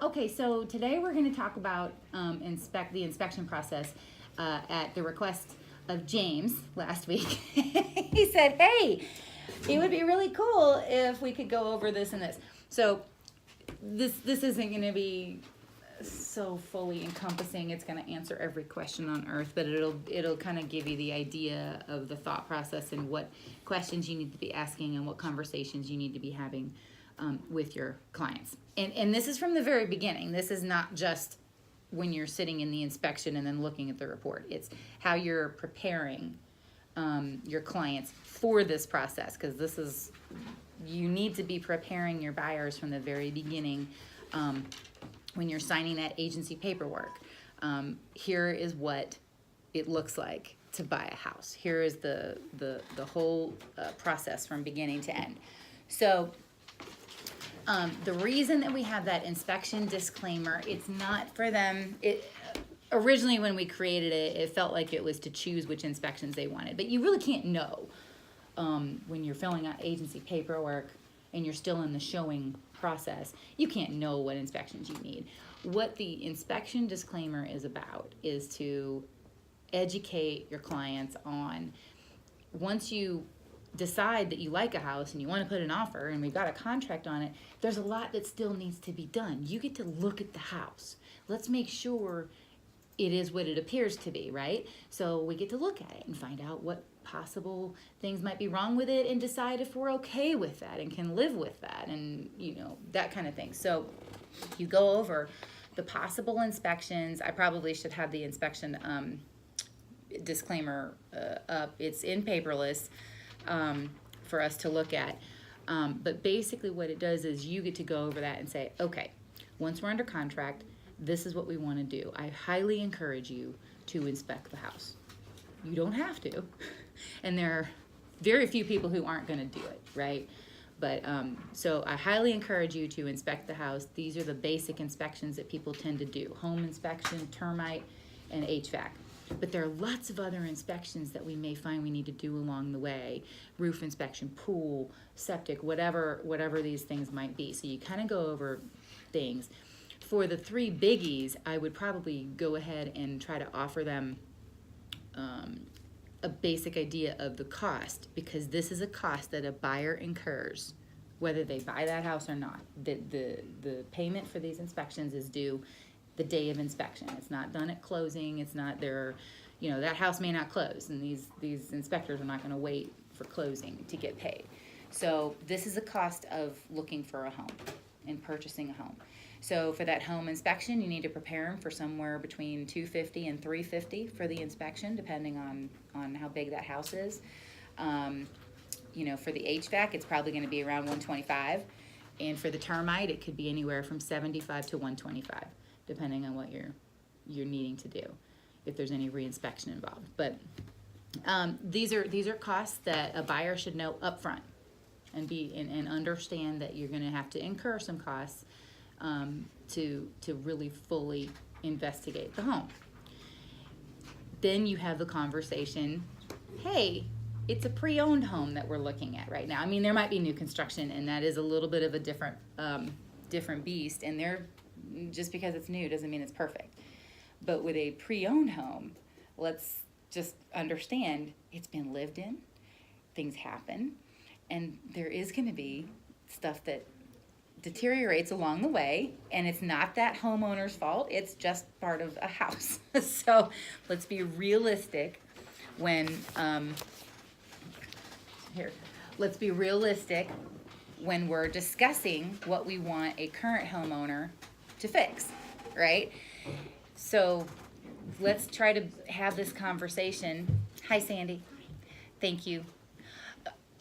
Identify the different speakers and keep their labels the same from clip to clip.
Speaker 1: Okay, so today we're going to talk about the inspection process at the request of James last week. He said, hey, it would be really cool if we could go over this and this. So this isn't going to be so fully encompassing. It's going to answer every question on earth, but it'll kind of give you the idea of the thought process and what questions you need to be asking and what conversations you need to be having with your clients. And this is from the very beginning. This is not just when you're sitting in the inspection and then looking at the report. It's how you're preparing your clients for this process, because you need to be preparing your buyers from the very beginning. When you're signing that agency paperwork, here is what it looks like to buy a house. Here is the whole process from beginning to end. So the reason that we have that inspection disclaimer, it's not for them. Originally when we created it, it felt like it was to choose which inspections they wanted, but you really can't know when you're filling out agency paperwork and you're still in the showing process. You can't know what inspections you need. What the inspection disclaimer is about is to educate your clients on, once you decide that you like a house and you want to put an offer and we've got a contract on it, there's a lot that still needs to be done. You get to look at the house. Let's make sure it is what it appears to be, right? So we get to look at it and find out what possible things might be wrong with it and decide if we're okay with that and can live with that, and that kind of thing. So you go over the possible inspections. I probably should have the inspection disclaimer up. It's in paperless for us to look at. But basically what it does is you get to go over that and say, okay, once we're under contract, this is what we want to do. I highly encourage you to inspect the house. You don't have to. And there are very few people who aren't going to do it, right? But so I highly encourage you to inspect the house. These are the basic inspections that people tend to do: home inspection, termite, and HVAC. But there are lots of other inspections that we may find we need to do along the way: roof inspection, pool, septic, whatever these things might be. So you kind of go over things. For the three biggies, I would probably go ahead and try to offer them a basic idea of the cost, because this is a cost that a buyer incurs whether they buy that house or not. The payment for these inspections is due the day of inspection. It's not done at closing. It's not there, that house may not close, and these inspectors are not going to wait for closing to get paid. So this is a cost of looking for a home and purchasing a home. So for that home inspection, you need to prepare them for somewhere between $250 and $350 for the inspection, depending on how big that house is. For the HVAC, it's probably going to be around $125, and for the termite, it could be anywhere from $75 to $125, depending on what you're needing to do, if there's any reinspection involved. But these are costs that a buyer should know up front and understand that you're going to have to incur some costs to really fully investigate the home. Then you have the conversation, hey, it's a pre-owned home that we're looking at right now. I mean, there might be new construction, and that is a little bit of a different beast, and just because it's new doesn't mean it's perfect. But with a pre-owned home, let's just understand it's been lived in, things happen, and there is going to be stuff that deteriorates along the way, and it's not that homeowner's fault. It's just part of a house. So let's be realistic when we're discussing what we want a current homeowner to fix, right? So let's try to have this conversation. Hi, Sandy. Thank you.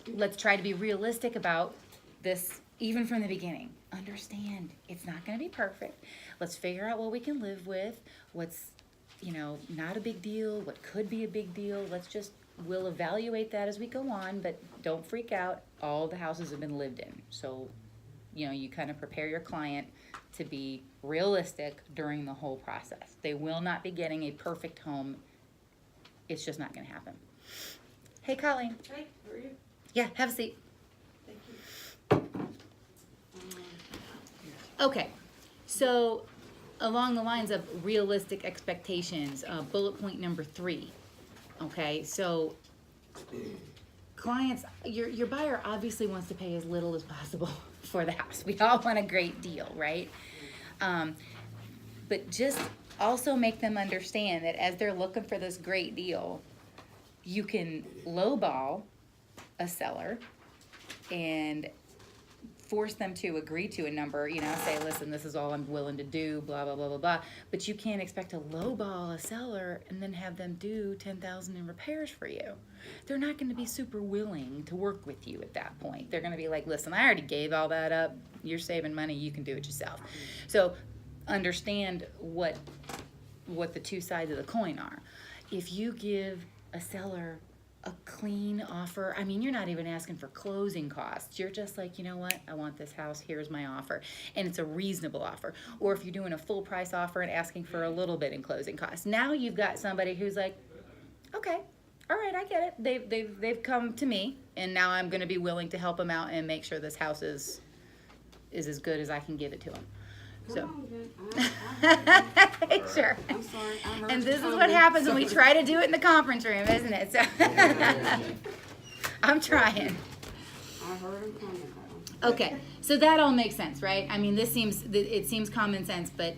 Speaker 1: Let's try to be realistic about this. Even from the beginning, understand it's not going to be perfect. Let's figure out what we can live with, what's, not a big deal, what could be a big deal. We'll evaluate that as we go on, but don't freak out. All the houses have been lived in. So, you kind of prepare your client to be realistic during the whole process. They will not be getting a perfect home. It's just not going to happen. Hey, Colleen.
Speaker 2: Hi, how are you?
Speaker 1: Yeah, have a seat.
Speaker 2: Thank you.
Speaker 1: Okay, So, along the lines of realistic expectations, bullet point number 3. Okay, so clients, your buyer obviously wants to pay as little as possible for the house. We all want a great deal, right? But just also make them understand that as they're looking for this great deal, you can lowball a seller and force them to agree to a number, say, listen, this is all I'm willing to do, blah, blah, blah, blah, blah. But you can't expect to lowball a seller and then have them do $10,000 in repairs for you. They're not going to be super willing to work with you at that point. They're going to be like, listen, I already gave all that up. You're saving money. You can do it yourself. So understand what the two sides of the coin are. If you give a seller a clean offer, you're not even asking for closing costs. You're just like, you know what? I want this house. Here's my offer. And it's a reasonable offer. Or if you're doing a full price offer and asking for a little bit in closing costs. Now you've got somebody who's like, okay, all right, I get it. They've come to me, and now I'm going to be willing to help them out and make sure this house is as good as I can give it to them. So, sure.
Speaker 2: I'm sorry.
Speaker 1: And this is what happens when we try to do it in the conference room, isn't it? So, I'm trying.
Speaker 2: I heard him coming.
Speaker 1: Okay, so that all makes sense, right? It seems common sense, but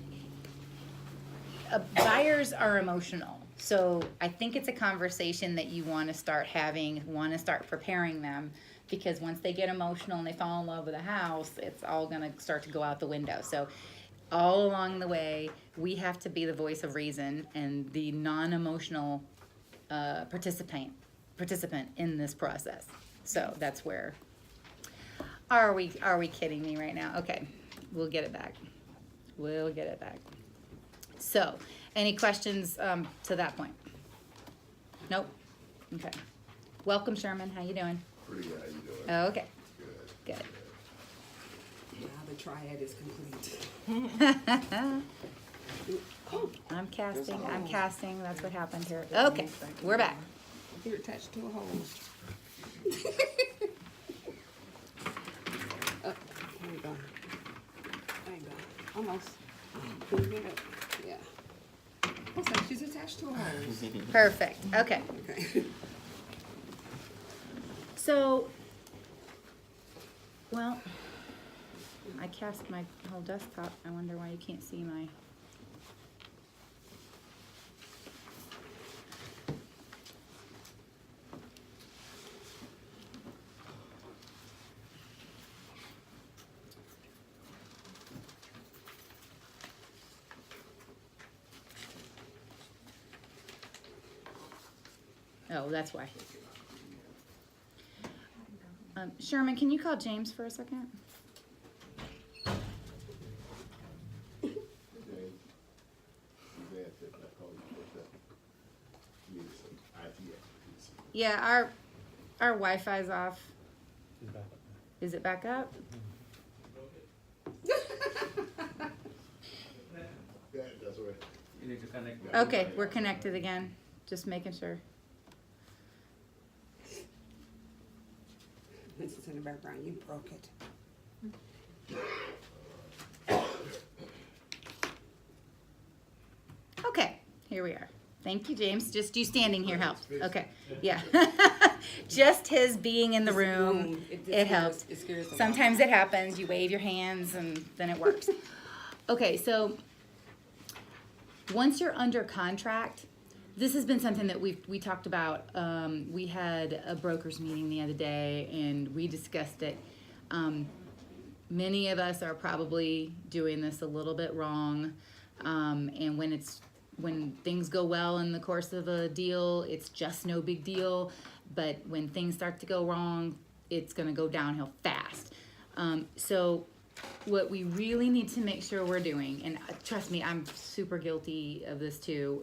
Speaker 1: buyers are emotional. So I think it's a conversation that you want to start having, want to start preparing them, because once they get emotional and they fall in love with a house, it's all going to start to go out the window. So all along the way, we have to be the voice of reason and the non-emotional participant in this process. So that's where. Are we kidding me right now? Okay, we'll get it back. So, any questions to that point? Nope. Okay. Welcome, Sherman. How you doing?
Speaker 3: Pretty good. How you doing?
Speaker 1: Oh, okay.
Speaker 3: Good.
Speaker 1: Good.
Speaker 2: Now the triad is complete.
Speaker 1: I'm casting. That's what happened here. Okay, we're back.
Speaker 2: You're attached to a hose. Oh, there you go. Almost. Can you get it? Yeah. Looks like she's attached to a hose.
Speaker 1: Perfect. Okay.
Speaker 2: Okay.
Speaker 1: So, well, I cast my whole desktop. I wonder why you can't see my. Oh, that's why. Sherman, can you call James for a second? Yeah, our Wi-Fi's off. Is it back up?
Speaker 3: That's right.
Speaker 4: You need to connect.
Speaker 1: Okay, we're connected again. Just making sure.
Speaker 2: This is in the background. You broke it.
Speaker 1: Okay, here we are. Thank you, James. Just you standing here helps. Okay, yeah. Just his being in the room, it helps.
Speaker 2: It scares them.
Speaker 1: Sometimes it happens. You wave your hands and then it works. Okay, so once you're under contract, this has been something that we talked about. We had a brokers meeting the other day and we discussed it. Many of us are probably doing this a little bit wrong. And when things go well in the course of a deal, it's just no big deal. But when things start to go wrong, it's going to go downhill fast. So what we really need to make sure we're doing, and trust me, I'm super guilty of this too,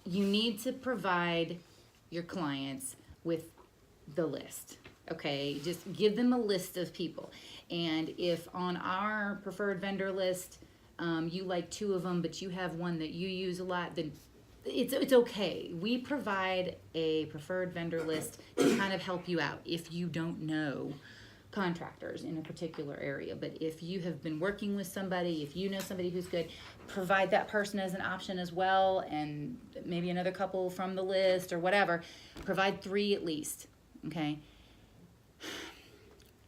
Speaker 1: you need to provide your clients with the list. Okay, just give them a list of people. And if on our preferred vendor list, you like 2 of them, but you have one that you use a lot, then it's okay. We provide a preferred vendor list to kind of help you out if you don't know contractors in a particular area. But if you have been working with somebody, if you know somebody who's good, provide that person as an option as well, and maybe another couple from the list or whatever. Provide 3 at least, okay?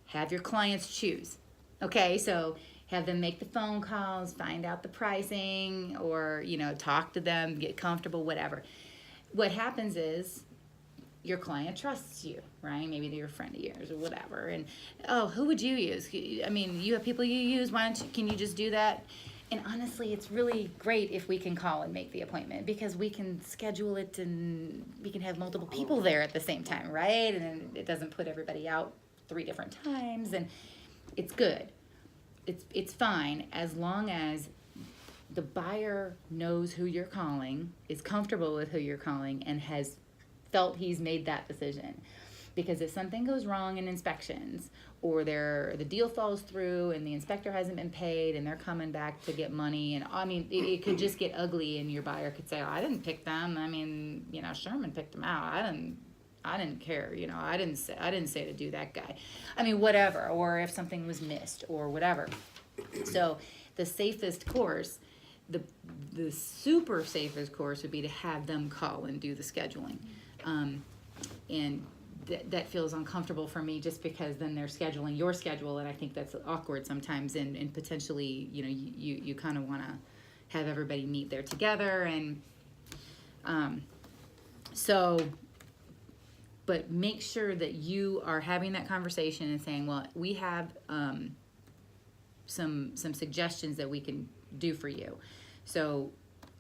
Speaker 1: Have your clients choose, okay? So have them make the phone calls, find out the pricing, or, you know, talk to them, get comfortable, whatever. What happens is your client trusts you, right? Maybe they're a friend of yours or whatever. And, oh, who would you use? I mean, you have people you use. Why don't you, can you just do that? And honestly, it's really great if we can call and make the appointment, because we can schedule it and we can have multiple people there at the same time, right? And then it doesn't put everybody out 3 different times, and it's good. It's fine as long as the buyer knows who you're calling, is comfortable with who you're calling, and has felt he's made that decision. Because if something goes wrong in inspections, or the deal falls through and the inspector hasn't been paid and they're coming back to get money, and I mean, it could just get ugly, and your buyer could say, oh, I didn't pick them. I mean, you know, Sherman picked them out. I didn't care, you know, I didn't say to do that guy. I mean, whatever, or if something was missed or whatever. So the safest course, the super safest course would be to have them call and do the scheduling. And that feels uncomfortable for me, just because then they're scheduling your schedule, and I think that's awkward sometimes, and potentially, you know, you kind of want to have everybody meet there together, and but make sure that you are having that conversation and saying, well, we have some suggestions that we can do for you. So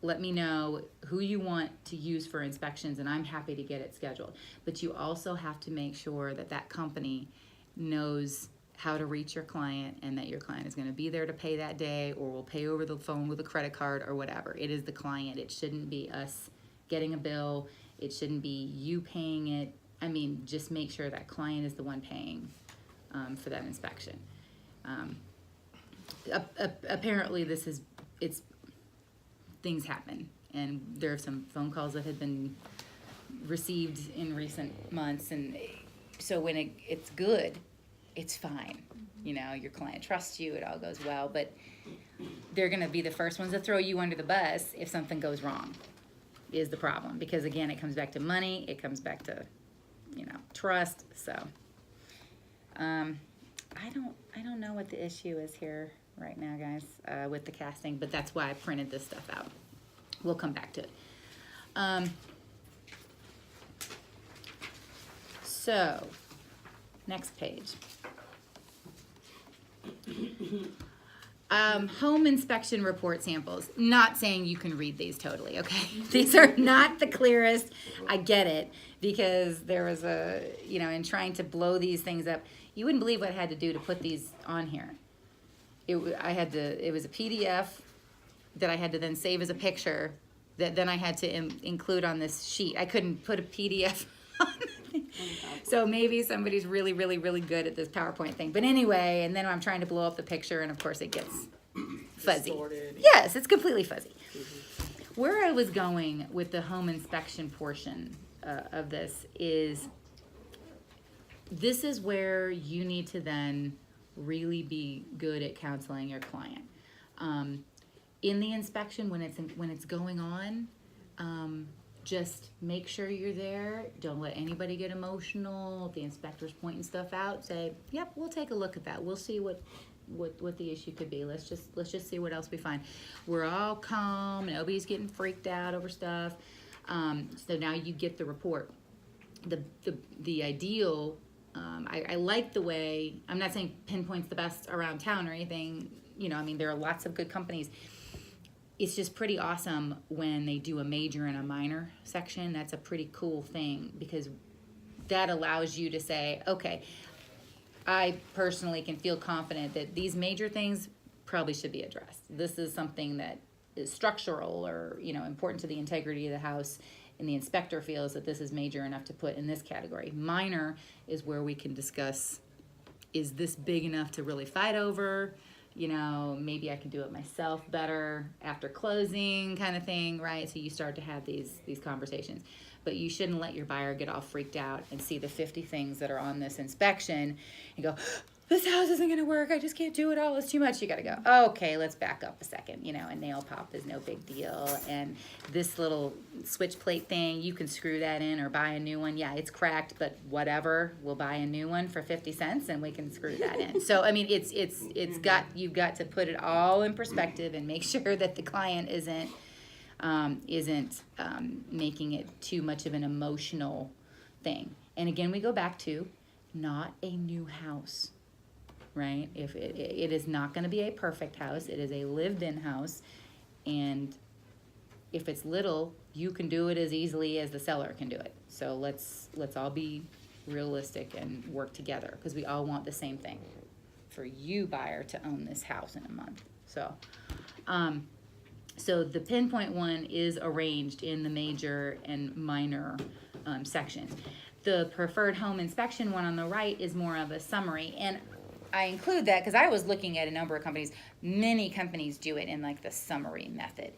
Speaker 1: let me know who you want to use for inspections, and I'm happy to get it scheduled. But you also have to make sure that that company knows how to reach your client, and that your client is going to be there to pay that day, or will pay over the phone with a credit card or whatever. It is the client. It shouldn't be us getting a bill. It shouldn't be you paying it. I mean, just make sure that client is the one paying for that inspection. Apparently it's things happen, and there are some phone calls that have been received in recent months, and so when it's good, it's fine. You know, your client trusts you, it all goes well, but they're going to be the first ones to throw you under the bus if something goes wrong, is the problem. Because again, it comes back to money, it comes back to, you know, trust. So I don't know what the issue is here right now, guys, with the casting, but that's why I printed this stuff out. We'll come back to it. So next page. Home inspection report samples. Not saying you can read these totally, okay? These are not the clearest. I get it, because there was in trying to blow these things up, you wouldn't believe what I had to do to put these on here. It was a PDF that I had to then save as a picture, that then I had to include on this sheet. I couldn't put a PDF on the thing. So maybe somebody's really, really, really good at this PowerPoint thing. But anyway, and then I'm trying to blow up the picture, and of course it gets fuzzy.
Speaker 2: Distorted.
Speaker 1: Yes, it's completely fuzzy. Mm-hmm. Where I was going with the home inspection portion of this is where you need to then really be good at counseling your client. In the inspection, when it's going on, just make sure you're there. Don't let anybody get emotional. If the inspector's pointing stuff out, say, "Yep, we'll take a look at that. We'll see what the issue could be. Let's just see what else we find." We're all calm. Nobody's getting freaked out over stuff. So now you get the report. The ideal. I like the way, I'm not saying Pinpoint's the best around town or anything, you know, I mean, there are lots of good companies. It's just pretty awesome when they do a major and a minor section. That's a pretty cool thing, because that allows you to say, okay, I personally can feel confident that these major things probably should be addressed. This is something that is structural or, you know, important to the integrity of the house, and the inspector feels that this is major enough to put in this category. Minor is where we can discuss, is this big enough to really fight over? You know, maybe I can do it myself better after closing, kind of thing, right? So you start to have these conversations. But you shouldn't let your buyer get all freaked out and see the 50 things that are on this inspection and go, this house isn't going to work. I just can't do it all. It's too much. You got to go, okay, let's back up a second. You know, a nail pop is no big deal. And this little switch plate thing, you can screw that in or buy a new one. Yeah, it's cracked, but whatever. We'll buy a new one for 50 cents and we can screw that in. So, I mean, you've got to put it all in perspective and make sure that the client isn't making it too much of an emotional thing. And again, we go back to not a new house. Right? If it is not going to be a perfect house, it is a lived-in house, and if it's little, you can do it as easily as the seller can do it. So let's all be realistic and work together, because we all want the same thing for you, buyer, to own this house in a month. So, so the pinpoint one is arranged in the major and minor sections. The preferred home inspection one on the right is more of a summary, and I include that because I was looking at a number of companies. Many companies do it in like the summary method.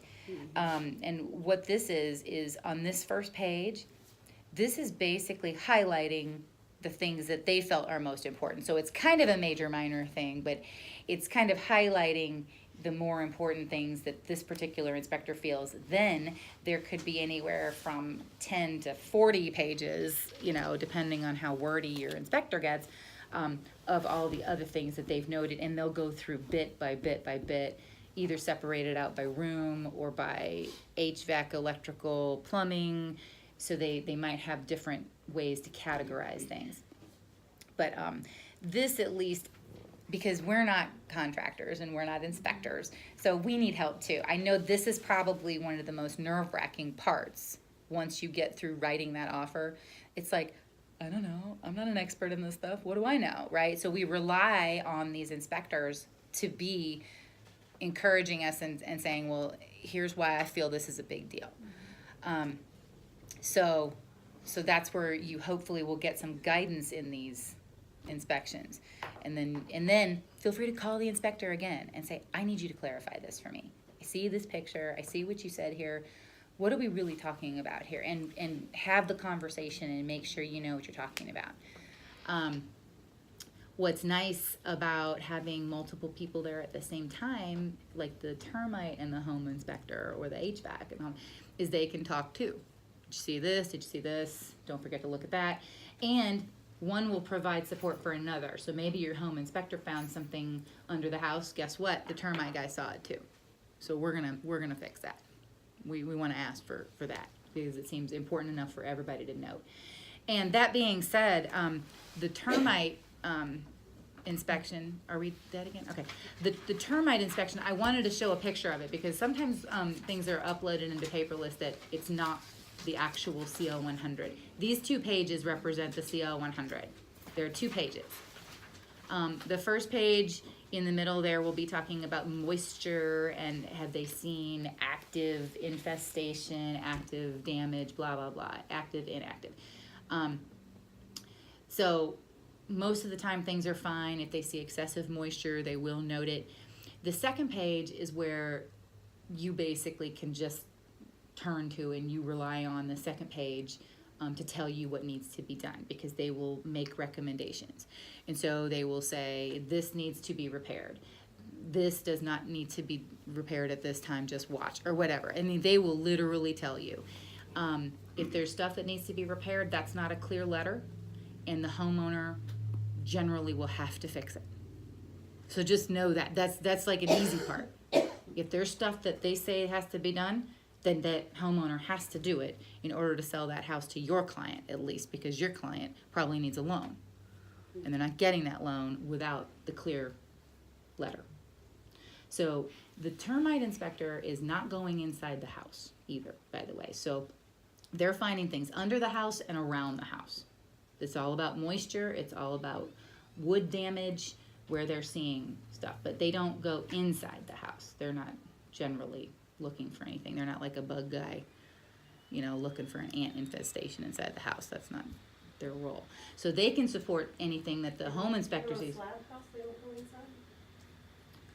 Speaker 1: And what this is on this first page, this is basically highlighting the things that they felt are most important. So it's kind of a major minor thing, but it's kind of highlighting the more important things that this particular inspector feels. Then there could be anywhere from 10 to 40 pages, you know, depending on how wordy your inspector gets, of all the other things that they've noted, and they'll go through bit by bit by bit, either separated out by room or by HVAC, electrical, plumbing, so they might have different ways to categorize things. But this, at least, because we're not contractors and we're not inspectors, so we need help too. I know this is probably one of the most nerve-wracking parts once you get through writing that offer. It's like, I don't know, I'm not an expert in this stuff, what do I know, right? So we rely on these inspectors to be encouraging us and saying, well, here's why I feel this is a big deal. So that's where you hopefully will get some guidance in these inspections. And then feel free to call the inspector again and say, I need you to clarify this for me. I see this picture, I see what you said here. What are we really talking about here? And have the conversation and make sure you know what you're talking about. What's nice about having multiple people there at the same time, like the termite and the home inspector or the HVAC at home, is they can talk too. Did you see this? Did you see this? Don't forget to look at that. And one will provide support for another. So maybe your home inspector found something under the house. Guess what? The termite guy saw it too. So we're gonna fix that. We want to ask for that because it seems important enough for everybody to note. And that being said, the termite inspection, are we that again? Okay. The termite inspection, I wanted to show a picture of it because sometimes things are uploaded into paperless that it's not the actual CL 100. These 2 pages represent the CL 100. There are 2 pages. The first page in the middle there will be talking about moisture and have they seen active infestation, active damage, blah, blah, blah, active, inactive. So most of the time things are fine. If they see excessive moisture, they will note it. The second page is where you basically can just turn to and you rely on the second page to tell you what needs to be done because they will make recommendations. And so they will say, this needs to be repaired. This does not need to be repaired at this time, just watch, or whatever. I mean, they will literally tell you. If there's stuff that needs to be repaired, that's not a clear letter, and the homeowner generally will have to fix it. So just know that. That's like an easy part. If there's stuff that they say has to be done, then that homeowner has to do it in order to sell that house to your client, at least, because your client probably needs a loan. And they're not getting that loan without the clear letter. So the termite inspector is not going inside the house either, by the way. So they're finding things under the house and around the house. It's all about moisture. It's all about wood damage where they're seeing stuff. But they don't go inside the house. They're not generally looking for anything. They're not like a bug guy, you know, looking for an ant infestation inside the house. That's not their role. So they can support anything that the home inspector sees.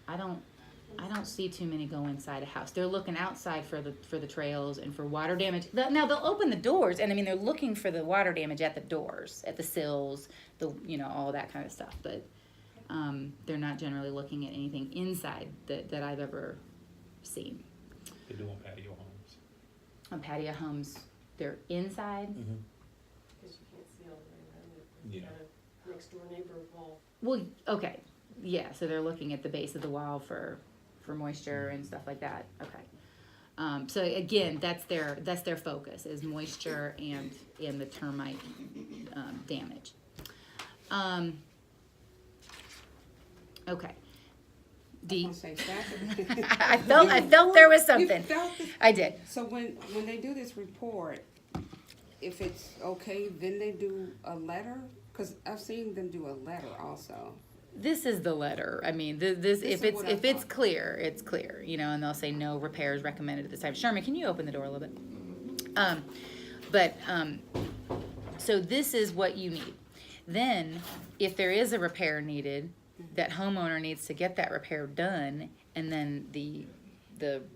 Speaker 1: I don't see too many go inside a house. They're looking outside for the trails and for water damage. Now they'll open the doors, and I mean they're looking for the water damage at the doors, at the sills, all that kind of stuff. But They're not generally looking at anything inside that I've ever seen.
Speaker 4: They do on patio homes.
Speaker 1: On patio homes, they're inside.
Speaker 4: Mm-hmm.
Speaker 5: Because you can't see all the way around it.
Speaker 4: Yeah.
Speaker 5: Got a next door neighbor wall.
Speaker 1: Well, okay, yeah. So they're looking at the base of the wall for moisture and stuff like that. Okay. So again, that's their focus is moisture and the termite damage. Okay.
Speaker 2: I'm gonna say staff.
Speaker 1: I felt there was
Speaker 2: You
Speaker 1: something.
Speaker 2: felt it?
Speaker 1: I did.
Speaker 2: So when they do this report, if it's okay, then they do a letter? Because I've seen them do a letter also.
Speaker 1: This is the letter. I mean, this
Speaker 2: This
Speaker 1: if
Speaker 2: is what I
Speaker 1: it's
Speaker 2: thought.
Speaker 1: clear, it's clear. You know, and they'll say no repairs recommended at this time. Sherman, can you open the door a little bit? So this is what you need. Then, if there is a repair needed, that homeowner needs to get that repair done, and then the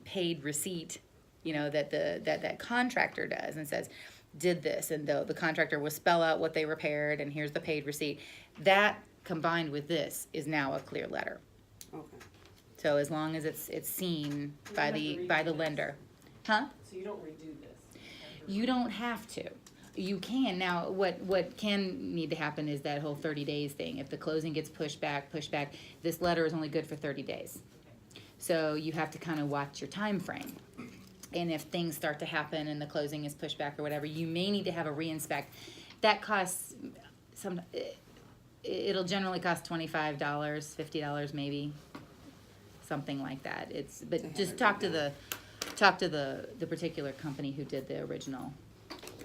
Speaker 1: paid receipt, you know, that contractor does and says, did this, and the contractor will spell out what they repaired, and here's the paid receipt. That combined with this is now a clear letter.
Speaker 2: Okay.
Speaker 1: So as long as it's seen
Speaker 5: You
Speaker 1: by
Speaker 5: don't have to
Speaker 1: the
Speaker 5: redo this.
Speaker 1: lender, huh?
Speaker 5: So you don't redo this.
Speaker 1: You don't have to. You can. Now, what can need to happen is that whole 30 days thing. If the closing gets pushed back, this letter is only good for 30 days. So you have to kind of watch your time frame. And if things start to happen and the closing is pushed back or whatever, you may need to have a reinspect. That costs it'll generally cost $25, $50 maybe, something like that. But just talk to the particular company who did the original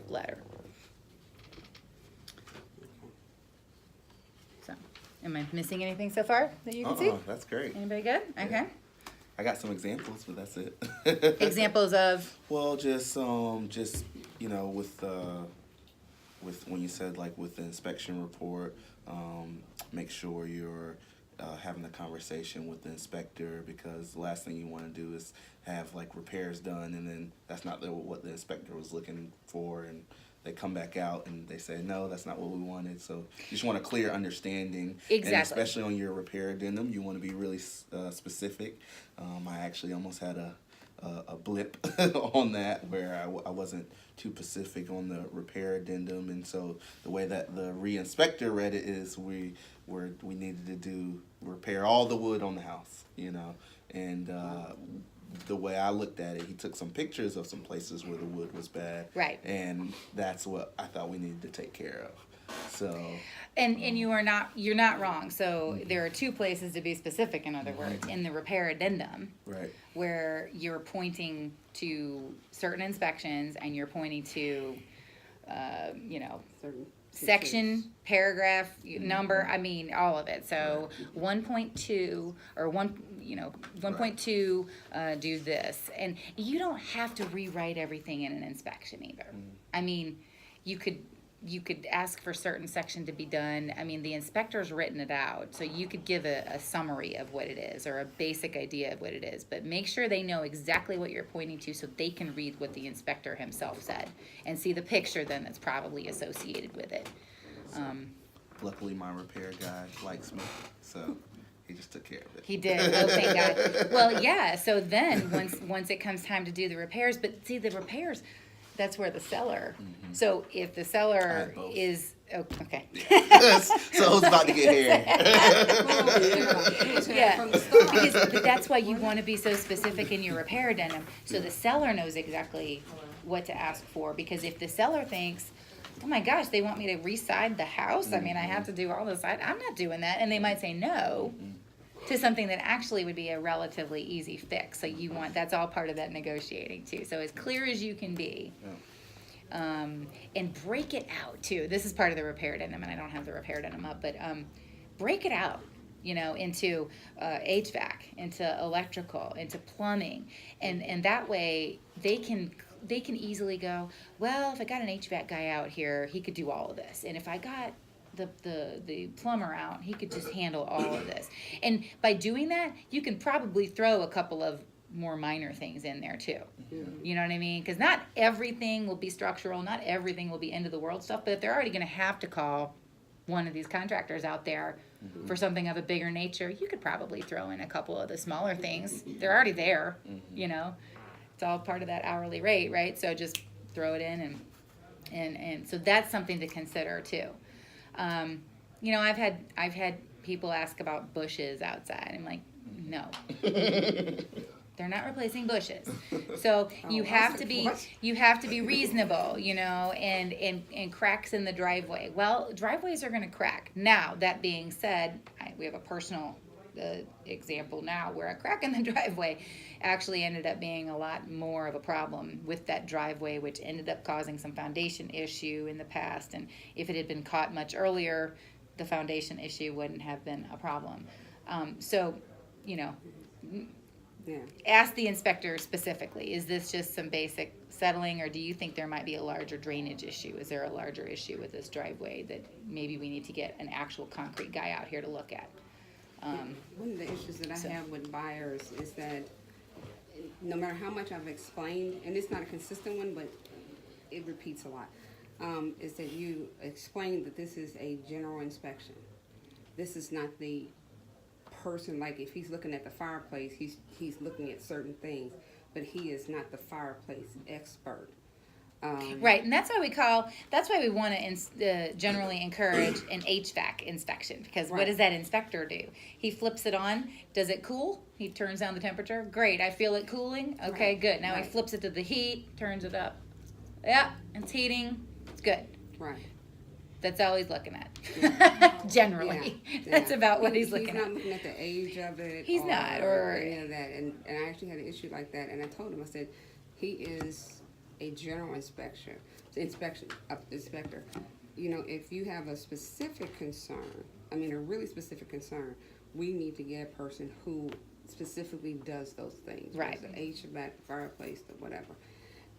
Speaker 1: letter. So, am I missing anything so far that you can see?
Speaker 6: That's great.
Speaker 1: Anybody good? Okay.
Speaker 6: I got some examples, but that's it.
Speaker 1: Examples of
Speaker 6: Well, just you know, with when you said like with the inspection report, make sure you're having a conversation with the inspector, because the last thing you want to do is have like repairs done and then that's not what the inspector was looking for, and they come back out and they say no, that's not what we wanted. So you just want a clear understanding.
Speaker 1: Exactly.
Speaker 6: And especially on your repair addendum, you want to be really specific. I actually almost had a blip on that where I wasn't too specific on the repair addendum, and so the way that the re-inspector read it is we needed to do repair all the wood on the house, you know, and the way I looked at it, he took some pictures of some places where the wood was bad,
Speaker 1: Right.
Speaker 6: and that's what I thought we needed to take care of. So
Speaker 1: and you're not wrong. So there are two places to be specific, in other words, in the repair addendum,
Speaker 6: right,
Speaker 1: where you're pointing to certain inspections and you're pointing to
Speaker 2: Certain
Speaker 1: section, paragraph, number, I mean, all of it. So 1.2 or 1.2 do this. And you don't have to rewrite everything in an inspection either. I mean, you could ask for certain section to be done. I mean, the inspector's written it out, so you could give a summary of what it is or a basic idea of what it is, but make sure they know exactly what you're pointing to so they can read what the inspector himself said and see the picture then that's probably associated with it.
Speaker 6: luckily my repair guy likes me, so he just took care of it.
Speaker 1: He did. Oh, thank God. Well, yeah. So then, once it comes time to do the repairs, but see the repairs, that's where the seller. So if the
Speaker 6: I
Speaker 1: seller
Speaker 6: had both.
Speaker 1: is okay.
Speaker 6: So I was about to get here.
Speaker 1: Yeah.
Speaker 2: From the start.
Speaker 1: But that's why you want to be so specific in your repair addendum, so the seller knows exactly what to ask for. Because if the seller thinks, oh my gosh, they want me to re-side the house, I mean, I have to do all this, I'm not doing that, and they might say no to something that actually would be a relatively easy fix. So that's all part of that negotiating too. So as clear as you can be. And break it out too. This is part of the repair addendum, and I don't have the repair addendum up, but break it out, into HVAC, into electrical, into plumbing, and that way they can easily go, well, if I got an HVAC guy out here, he could do all of this, and if I got the plumber out, he could just handle all of this. And by doing that, you can probably throw a couple of more minor things in there too. You know what I mean? Because not everything will be structural, not everything will be end of the world stuff, but if they're already going to have to call one of these contractors out there, for something of a bigger nature, you could probably throw in a couple of the smaller things. They're already there, you know. It's all part of that hourly rate, right? So just throw it in, and so that's something to consider too. You know, I've had people ask about bushes outside. I'm like, no. They're not replacing bushes. So you have to be reasonable, you know, and cracks in the driveway. Well, driveways are going to crack. Now, that being said, we have a personal example now where a crack in the driveway actually ended up being a lot more of a problem with that driveway, which ended up causing some foundation issue in the past. And if it had been caught much earlier, the foundation issue wouldn't have been a problem. So, you know,
Speaker 2: Yeah.
Speaker 1: ask the inspector specifically, is this just some basic settling, or do you think there might be a larger drainage issue? Is there a larger issue with this driveway that maybe we need to get an actual concrete guy out here to look at?
Speaker 2: One of the issues that I have with buyers is that no matter how much I've explained, and it's not a consistent one, but it repeats a lot, is that you explain that this is a general inspection. This is not the person, like if he's looking at the fireplace, he's looking at certain things, but he is not the fireplace expert.
Speaker 1: Right, and that's why we want to generally encourage an HVAC inspection, because what
Speaker 2: Right.
Speaker 1: does that inspector do? He flips it on. Does it cool? He turns down the temperature. Great, I feel it cooling. Okay,
Speaker 2: Right.
Speaker 1: good. Now he
Speaker 2: Right.
Speaker 1: flips it to the heat, turns it up. Yeah, it's heating. It's good.
Speaker 2: Right.
Speaker 1: That's all he's looking at. Generally,
Speaker 2: Yeah,
Speaker 1: that's
Speaker 2: yeah.
Speaker 1: about what he's
Speaker 2: He's
Speaker 1: looking
Speaker 2: not
Speaker 1: at.
Speaker 2: looking at the age of it.
Speaker 1: He's not, or-
Speaker 2: any of that. And I actually had an issue like that, and I told him, I said, he is a general inspector. You know, if you have a specific concern, a really specific concern, we need to get a person who specifically does those things.
Speaker 1: Right.
Speaker 2: The HVAC, fireplace, the whatever.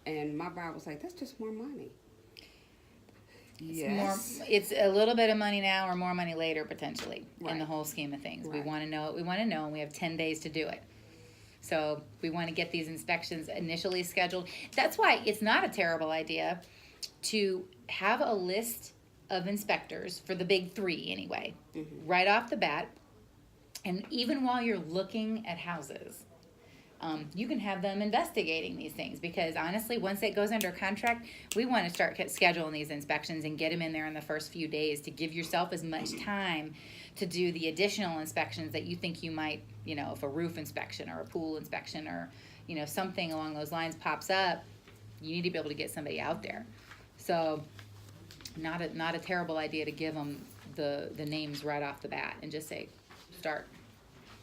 Speaker 2: And my buyer was like, that's just more money. Yes.
Speaker 1: It's a little bit of money now or more money later, potentially, in
Speaker 2: Right.
Speaker 1: the whole scheme of things. We
Speaker 2: Right.
Speaker 1: want to know what we want to know, and we have 10 days to do it. So we want to get these inspections initially scheduled. That's why it's not a terrible idea to have a list of inspectors for the big three anyway, right off the bat. And even while you're looking at houses, you can have them investigating these things, because honestly, once it goes under contract, we want to start scheduling these inspections and get them in there in the first few days to give yourself as much time to do the additional inspections that you think you might, you know, if a roof inspection or a pool inspection or, you know, something along those lines pops up, you need to be able to get somebody out there. So not a terrible idea to give them the names right off the bat and just say, start.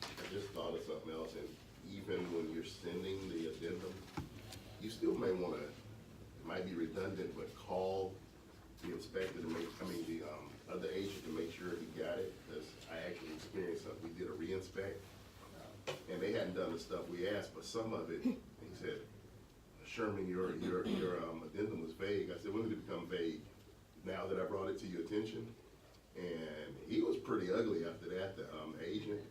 Speaker 3: I just thought of something else, and even when you're sending the addendum, you still may wanna, it might be redundant, but call the inspector to make, the other agent to make sure he got it, because I actually experienced something. We did a re-inspect, and they hadn't done the stuff we asked, but some of it, he said, Sherman, your addendum was vague. I said, when did it become vague? Now that I brought it to your attention? And he was pretty ugly after that, the agent,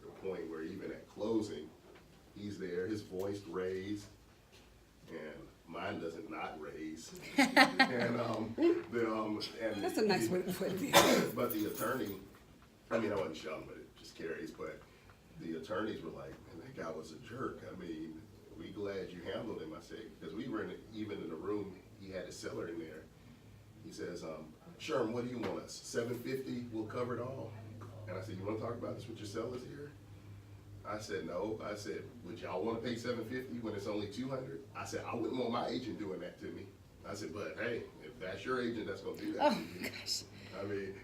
Speaker 3: to the point where even at closing, he's there, his voice raised, and mine doesn't not raise. And and
Speaker 2: That's a nice way to put it.
Speaker 3: but the attorney, I wasn't shocked, but it just carries. But the attorneys were like, "Man, that guy was a jerk." We glad you handled him. I said, because we were even in the room. He had his seller in there. He says, "Sherm, what do you want us? $750? We'll cover it all." And I said, "You want to talk about this with your sellers here?" I said, "No." I said, "Would y'all want to pay $750 when it's only $200?" I said, "I wouldn't want my agent doing that to me." I said, "But hey, if that's your agent that's gonna do that
Speaker 1: Oh,
Speaker 3: to you."
Speaker 1: gosh.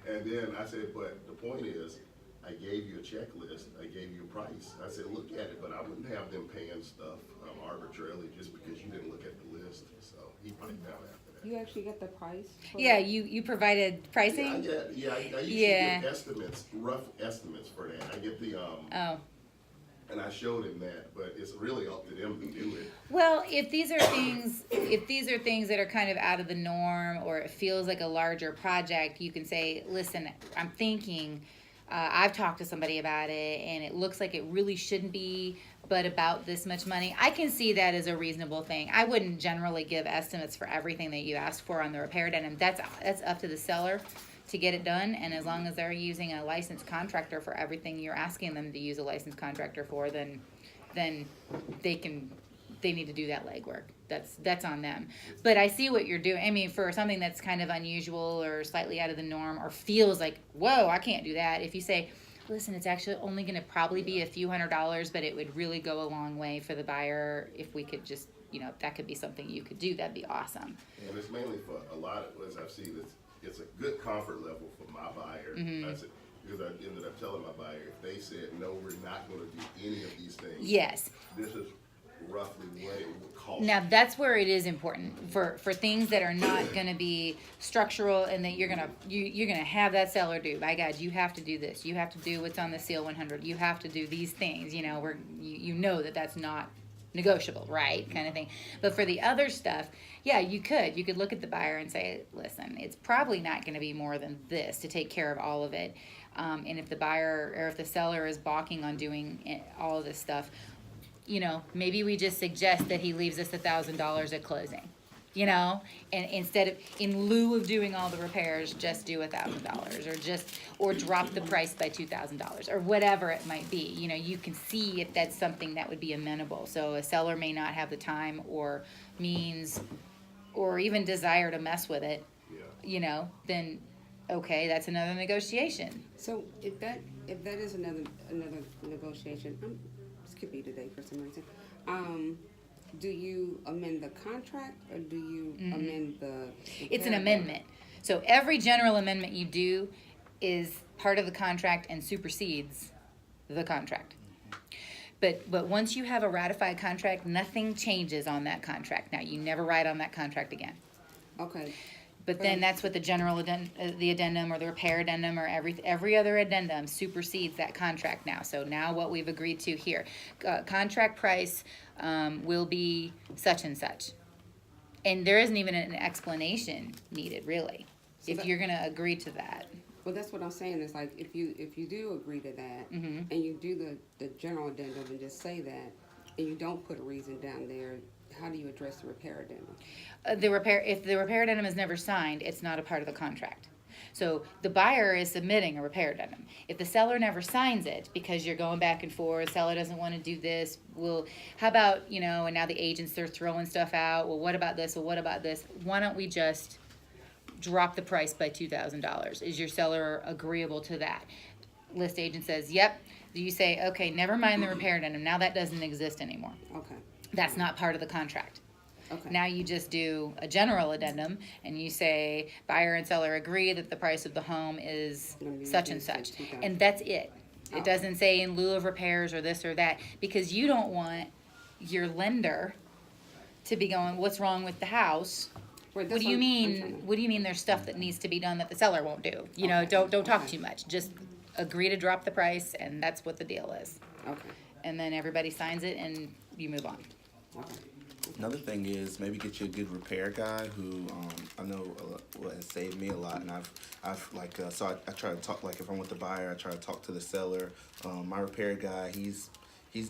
Speaker 3: And then I said, "But the point is, I gave you a checklist. I gave you a price." I said, "Look at it," but I wouldn't have them paying stuff arbitrarily just because you didn't look at the list. So he piped out after that.
Speaker 2: You actually got the price? for
Speaker 1: Yeah,
Speaker 2: it?
Speaker 1: you provided pricing?
Speaker 3: I usually
Speaker 1: Yeah.
Speaker 3: give estimates, rough estimates for that. I get the
Speaker 1: Oh.
Speaker 3: and I showed him that, but it's really up to them to do it.
Speaker 1: Well, if these are things that are kind of out of the norm, or it feels like a larger project, you can say, "Listen, I'm thinking, I've talked to somebody about it, and it looks like it really shouldn't be, but about this much money." I can see that as a reasonable thing. I wouldn't generally give estimates for everything that you asked for on the repair addendum. That's up to the seller to get it done, and as long as they're using a licensed contractor for everything you're asking them to use a licensed contractor for, then they need to do that legwork. That's on them. But I see what you're doing. I mean, for something that's kind of unusual or slightly out of the norm or feels like, whoa, I can't do that. If you say, listen, it's actually only going to probably be a few $100s, but it would really go a long way for the buyer if we could just, if that could be something you could do, that'd be awesome.
Speaker 3: And it's mainly for a lot of, as I've seen, it's a good comfort level for my buyer. That's it. Because I ended up telling my buyer, if they said, no, we're not going to do any of these things.
Speaker 1: Yes.
Speaker 3: This is roughly what it would cost.
Speaker 1: Now that's where it is important for things that are not going to be structural and that you're gonna have that seller do. By God, you have to do this. You have to do what's on the seal 100. You have to do these things. You know that's not negotiable, right? Kind of thing. But for the other stuff, yeah, you could look at the buyer and say, listen, it's probably not going to be more than this to take care of all of it. And if the buyer or if the seller is balking on doing all of this stuff, maybe we just suggest that he leaves us $1,000 at closing, and instead of, in lieu of doing all the repairs, just do $1,000 or drop the price by $2,000 or whatever it might be. You can see if that's something that would be amenable. So a seller may not have the time or means or even desire to mess with it, then okay, that's another negotiation.
Speaker 2: So if that is another negotiation, skippy today for some reason. Do you amend the contract or do you amend the?
Speaker 1: It's an amendment. So every general amendment you do is part of the contract and supersedes the contract. But once you have a ratified contract, nothing changes on that contract. Now you never write on that contract again.
Speaker 2: Okay.
Speaker 1: But then that's what the general the addendum or the repair addendum or every other addendum supersedes that contract now. So now what we've agreed to here, contract price will be such and such, and there isn't even an explanation needed really,
Speaker 2: So
Speaker 1: if you're going to agree to that.
Speaker 2: Well, that's what I'm saying. Is like if you do agree to that and you do the general addendum and just say that, and you don't put a reason down there, how do you address the repair addendum?
Speaker 1: If the repair addendum is never signed, it's not a part of the contract. So the buyer is submitting a repair addendum. If the seller never signs it because you're going back and forth, seller doesn't want to do this, well, how about, and now the agents, they're throwing stuff out, well, what about this, well, what about this? Why don't we just drop the price by $2,000? Is your seller agreeable to that? List agent says, yep. Do you say, okay, never mind the repair addendum, now that doesn't exist anymore.
Speaker 2: Okay.
Speaker 1: That's not part of the contract.
Speaker 2: Okay.
Speaker 1: Now you just do a general addendum and you say buyer and seller agree that the price of the home is such and such. And that's it. It doesn't say in lieu of repairs or this or that, because you don't want your lender to be going, what's wrong with the house?
Speaker 2: Wait,
Speaker 1: What do you mean? What do you mean there's stuff that needs to be done that the seller won't do? Don't talk too much. Just agree to drop the price, and that's what the deal is.
Speaker 2: Okay.
Speaker 1: And then everybody signs it and you move on.
Speaker 2: Okay.
Speaker 6: Another thing is maybe get you a good repair guy who I know has saved me a lot, and I've like so I try to talk, like if I'm with the buyer, I try to talk to the seller. My repair guy, he's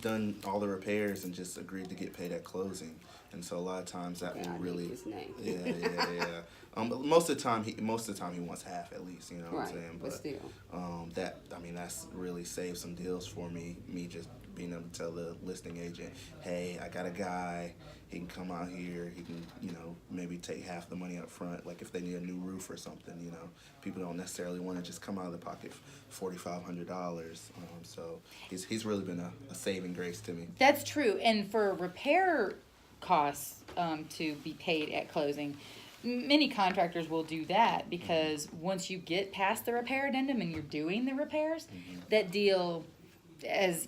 Speaker 6: done all the repairs and just agreed to get paid at closing, and so a lot of times that will really
Speaker 2: His name.
Speaker 6: yeah. Most of the time he wants half at least, you know what I'm saying?
Speaker 2: But still.
Speaker 6: That's really saved some deals for me. Me just being able to tell the listing agent, hey, I got a guy. He can come out here. He can, maybe take half the money up front. Like if they need a new roof or something, people don't necessarily want to just come out of the pocket $4,500. So he's really been a saving grace to me.
Speaker 1: That's true. And for repair costs to be paid at closing, many contractors will do that because once you get past the repair addendum and you're doing the repairs, that deal has,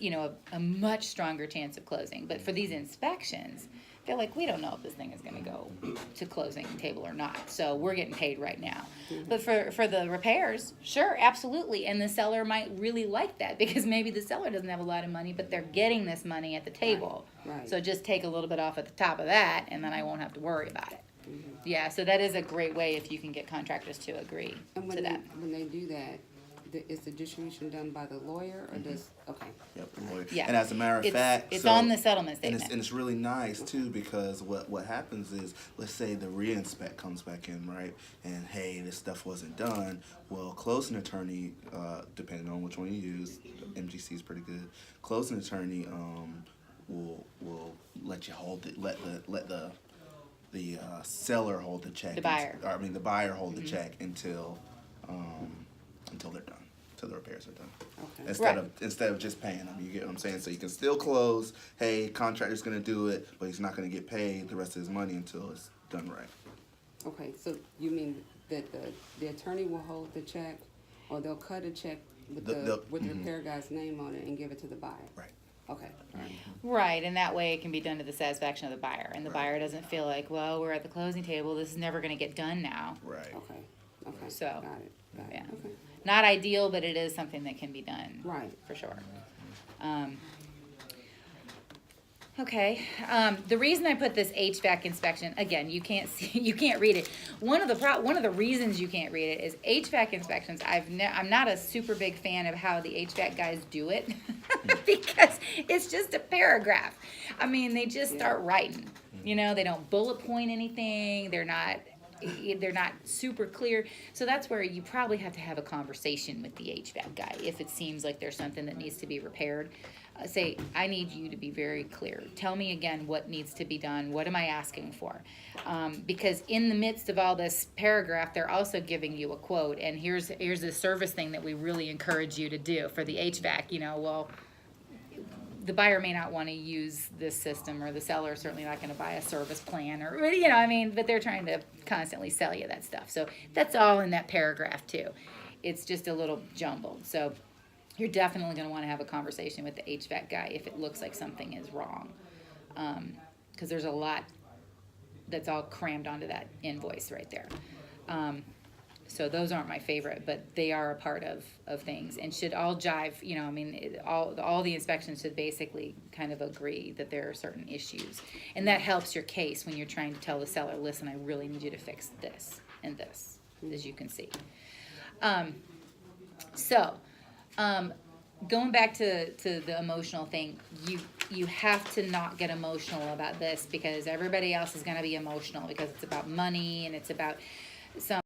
Speaker 1: a much stronger chance of closing. But for these inspections, they're like, we don't know if this thing is going to go to closing table or not. So we're getting paid right now. But for the repairs, sure, absolutely. And the seller might really like that because maybe the seller doesn't have a lot of money, but they're getting this money at the table.
Speaker 2: Right.
Speaker 1: So just take a little bit off at the top of that, and then I won't have to worry about it. Yeah, so that is a great way if you can get contractors to agree
Speaker 2: And
Speaker 1: to that.
Speaker 2: when they do that, is the distribution done by the lawyer or does, okay.
Speaker 6: Yep, the lawyer.
Speaker 1: Yeah.
Speaker 6: And as a matter of fact,
Speaker 1: It's
Speaker 6: so-
Speaker 1: on the settlement
Speaker 6: And
Speaker 1: statement.
Speaker 6: it's really nice too, because what happens is, let's say the re-inspect comes back in, right? And hey, this stuff wasn't done. Well, closing attorney, depending on which one you use, MGC is pretty good. Closing attorney will let you hold it, let the seller hold the check.
Speaker 1: The buyer.
Speaker 6: Or, I mean, the buyer hold the check until they're done, until the repairs are done.
Speaker 2: Okay.
Speaker 6: Instead of just paying them, you get what I'm saying? So you can still close, hey, contractor's gonna do it, but he's not gonna get paid the rest of his money until it's done right.
Speaker 2: Okay, so you mean that the attorney will hold the check, or they'll cut a check with the repair guy's name on it and give it to the buyer?
Speaker 6: Right.
Speaker 2: Okay, all right.
Speaker 1: Right, and that way it can be done to the satisfaction of the buyer, and the
Speaker 6: Right.
Speaker 1: buyer doesn't feel like, well, we're at the closing table, this is never gonna get done now.
Speaker 6: Right.
Speaker 2: Okay,
Speaker 1: So,
Speaker 2: got it,
Speaker 1: yeah.
Speaker 2: okay.
Speaker 1: Not ideal, but it is something that can be done.
Speaker 2: Right.
Speaker 1: For sure. Okay, the reason I put this HVAC inspection, again, you can't see, you can't read it. One of the reasons you can't read it is HVAC inspections. I'm not a super big fan of how the HVAC guys do it because it's just a paragraph. I mean, they just start writing. You know, they don't bullet point anything. They're not super clear. So that's where you probably have to have a conversation with the HVAC guy if it seems like there's something that needs to be repaired. Say, I need you to be very clear. Tell me again what needs to be done. What am I asking for? Because in the midst of all this paragraph, they're also giving you a quote. And here's a service thing that we really encourage you to do for the HVAC. You know, well, the buyer may not want to use this system, or the seller is certainly not going to buy a service plan, or, you know, I mean, but they're trying to constantly sell you that stuff. So that's all in that paragraph too. It's just a little jumbled. So you're definitely going to want to have a conversation with the HVAC guy if it looks like something is wrong. Because there's a lot that's all crammed onto that invoice right there. So those aren't my favorite, but they are a part of things and should all jive, you know, I mean, all the inspections should basically kind of agree that there are certain issues. And that helps your case when you're trying to tell the seller, listen, I really need you to fix this and this, as you can see. Going back to the emotional thing, you have to not get emotional about this because everybody else is going to be emotional because it's about money and it's about some